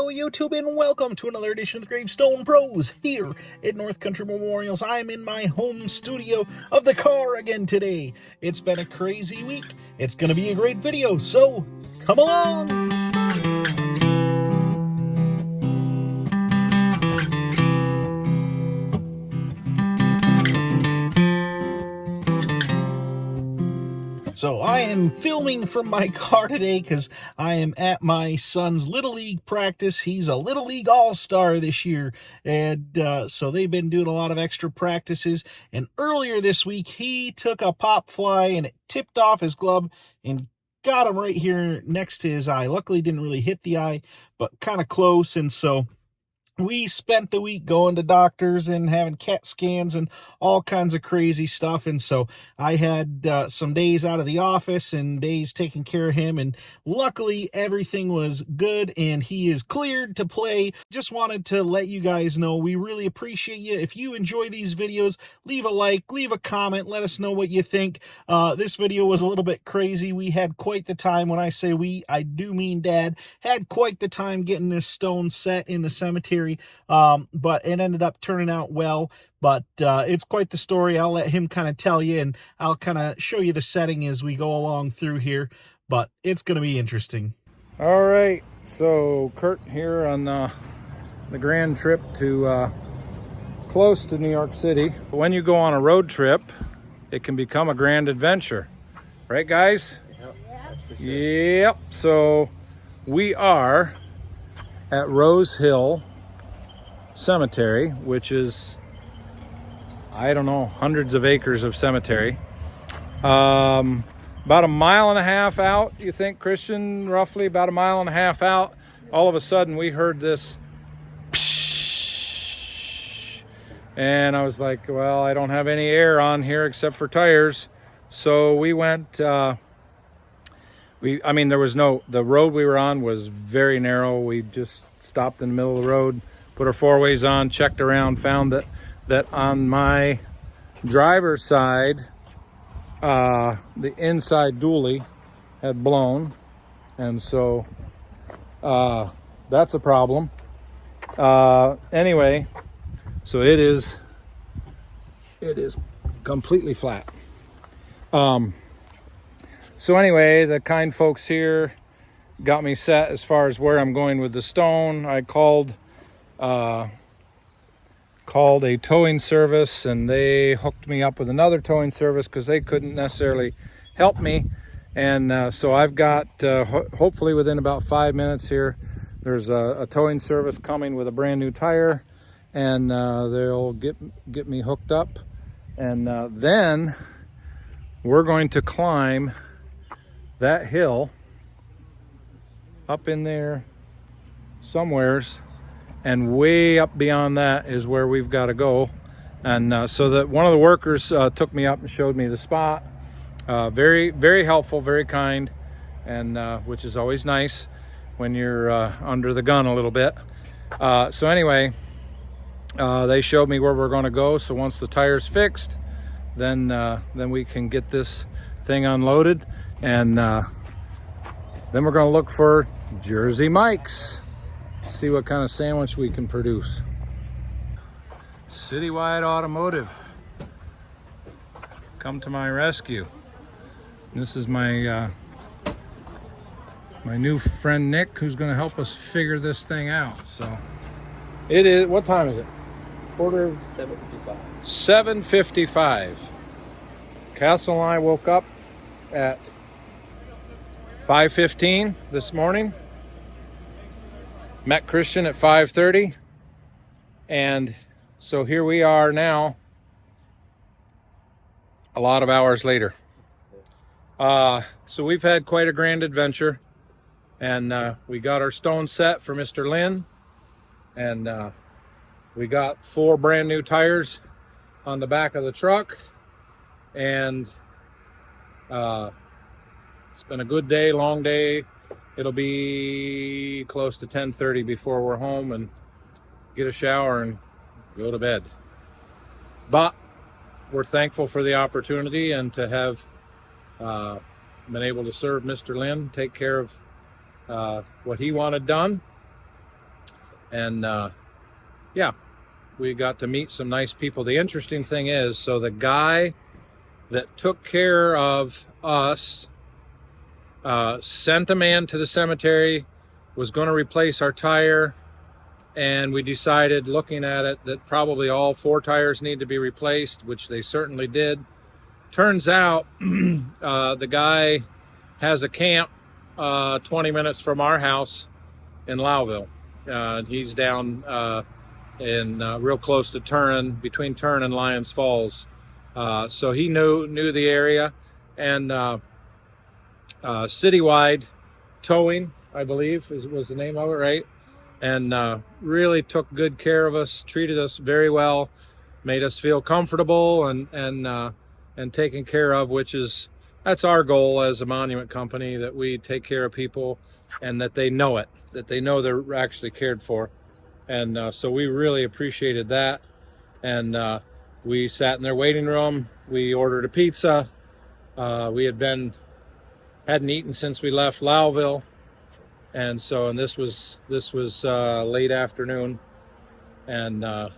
Hello YouTube and welcome to another edition of the Gravestone Pros here at North Country Memorials. I'm in my home studio of the car again today. It's been a crazy week. It's going to be a great video, so come along! So I am filming from my car today because I am at my son's Little League practice. He's a Little League All-Star this year, and so they've been doing a lot of extra practices. And earlier this week, he took a pop fly and it tipped off his glove and got him right here next to his eye. Luckily, didn't really hit the eye, but kind of close, and so we spent the week going to doctors and having CAT scans and all kinds of crazy stuff. And so I had some days out of the office and days taking care of him. And luckily everything was good and he is cleared to play. Just wanted to let you guys know we really appreciate you. If you enjoy these videos, leave a like, leave a comment, let us know what you think. This video was a little bit crazy. We had quite the time. When I say we, I do mean Dad. Had quite the time getting this stone set in the cemetery. But it ended up turning out well. But it's quite the story. I'll let him kind of tell you, and I'll kind of show you the setting as we go along through here. But it's going to be interesting. All right, so Curt here on the grand trip to close to New York City. When you go on a road trip, it can become a grand adventure, right, guys? Yep, that's for sure. Yep. So we are at Rose Hill Cemetery, which is, I don't know, hundreds of acres of cemetery. About a mile and a half out, you think, Christian? Roughly about a mile and a half out, all of a sudden we heard this psh, and I was like, well, I don't have any air on here except for tires. So we went, there was no, the road we were on was very narrow. We just stopped in the middle of the road, put our four-ways on, checked around, found that on my driver's side, the inside dually had blown, and so that's a problem. Anyway, so it is completely flat. So anyway, the kind folks here got me set as far as where I'm going with the stone. I called a towing service, and they hooked me up with another towing service because they couldn't necessarily help me. And so I've got, hopefully within about 5 minutes here, there's a towing service coming with a brand new tire, and they'll get me hooked up. And then we're going to climb that hill up in there somewheres, and way up beyond that is where we've got to go. And so that one of the workers took me up and showed me the spot. Very, very helpful, very kind, and which is always nice when you're under the gun a little bit. So anyway, they showed me where we're going to go. So once the tire's fixed, then we can get this thing unloaded, and then we're going to look for Jersey Mike's. See what kind of sandwich we can produce. Citywide Automotive, come to my rescue. This is my my new friend Nick, who's going to help us figure this thing out. So it is, what time is it? Quarter 7:55. 7:55. Castle and I woke up at 5:15 this morning. Met Christian at 5:30, and so here we are now, a lot of hours later. So we've had quite a grand adventure, and we got our stone set for Mr. Lynn, and we got 4 brand new tires on the back of the truck, and it's been a good day, long day. It'll be close to 10:30 before we're home and get a shower and go to bed. But we're thankful for the opportunity and to have been able to serve Mr. Lynn, take care of what he wanted done. And yeah, we got to meet some nice people. The interesting thing is, so the guy that took care of us sent a man to the cemetery, was going to replace our tire, and we decided, looking at it, that probably all 4 tires need to be replaced, which they certainly did. Turns out the guy has a camp 20 minutes from our house in Lowville. He's down in real close to Turin, between Turin and Lyons Falls. So he knew the area, and Citywide Towing, I believe, was the name of it, right? And really took good care of us, treated us very well, made us feel comfortable and taken care of, that's our goal as a monument company, that we take care of people and that they know it, that they know they're actually cared for. And so we really appreciated that. And we sat in their waiting room. We ordered a pizza. We hadn't eaten since we left Lowville. And this was late afternoon. And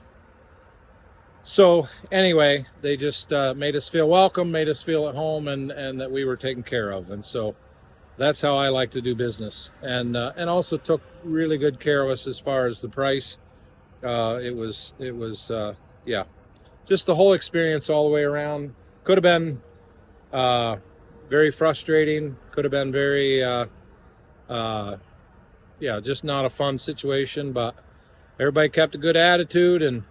so anyway, they just made us feel welcome, made us feel at home, and that we were taken care of. And so that's how I like to do business. And also took really good care of us as far as the price. It was yeah, just the whole experience all the way around. Could have been very frustrating. Could have been very yeah, just not a fun situation, but everybody kept a good attitude, and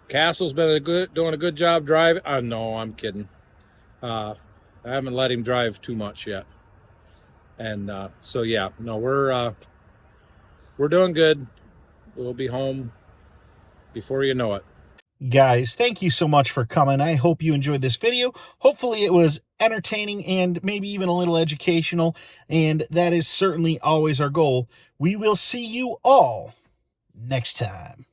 Castle's been doing a good job driving. No, I'm kidding. I haven't let him drive too much yet. And so yeah, no, we're doing good. We'll be home before you know it. Guys, thank you so much for coming. I hope you enjoyed this video. Hopefully it was entertaining and maybe even a little educational, and that is certainly always our goal. We will see you all next time.